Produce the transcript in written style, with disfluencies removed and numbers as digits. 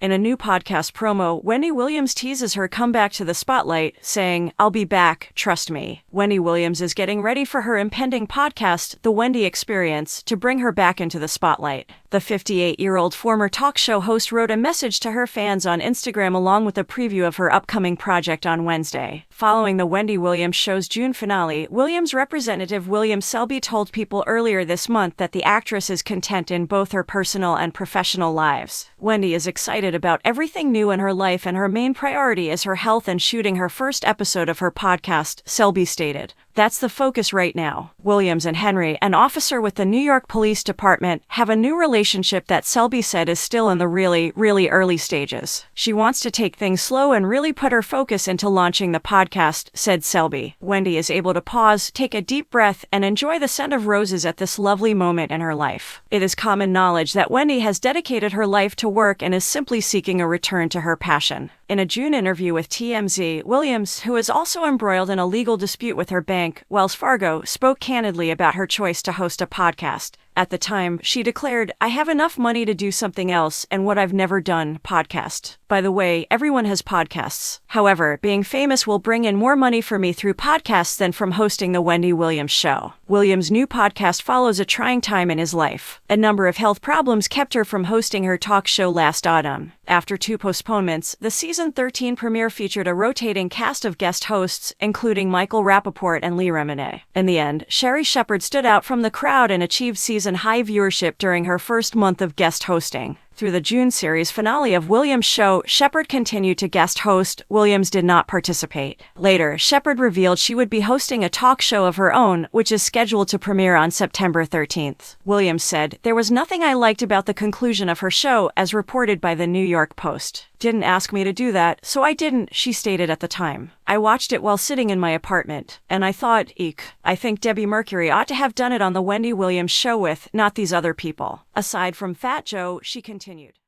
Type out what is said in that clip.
In a new podcast promo, Wendy Williams teases her comeback to the spotlight, saying, "I'll be back, trust me." Wendy Williams is getting ready for her impending podcast, The Wendy Experience, to bring her back into the spotlight. The 58-year-old former talk show host wrote a message to her fans on Instagram along with a preview of her upcoming project on Wednesday. Following the Wendy Williams show's June finale, Williams representative William Selby told People earlier this month that the actress is content in both her personal and professional lives. Wendy is excited about everything new in her life and her main priority is her health and shooting her first episode of her podcast, Selby stated. "That's the focus right now." Williams and Henry, an officer with the New York Police Department, have a new relationship that Selby said is still in the really early stages. "She wants to take things slow and really put her focus into launching the podcast," said Selby. Wendy is able to pause, take a deep breath, and enjoy the scent of roses at this lovely moment in her life. It is common knowledge that Wendy has dedicated her life to work and is simply seeking a return to her passion. In a June interview with TMZ, Williams, who is also embroiled in a legal dispute with her bank, Wells Fargo, spoke candidly about her choice to host a podcast. At the time, she declared, "I have enough money to do something else and what I've never done, podcast. By the way, everyone has podcasts. However, being famous will bring in more money for me through podcasts than from hosting the Wendy Williams Show." Williams' new podcast follows a trying time in his life. A number of health problems kept her from hosting her talk show last autumn. After 2 postponements, the season 13 premiere featured a rotating cast of guest hosts, including Michael Rapaport and Lee Remine. In the end, Sherri Shepherd stood out from the crowd and achieved season-high viewership during her first month of guest hosting. Through the June series finale of Williams' show, Shepherd continued to guest host. Williams did not participate. Later, Shepherd revealed she would be hosting a talk show of her own, which is scheduled to premiere on September 13th. Williams said, "There was nothing I liked about the conclusion of her show, as reported by the New York Post. Didn't ask me to do that, so I didn't," she stated at the time. "I watched it while sitting in my apartment, and I thought, eek, I think Debbie Mercury ought to have done it on the Wendy Williams show with, not these other people." Aside from Fat Joe, she continued.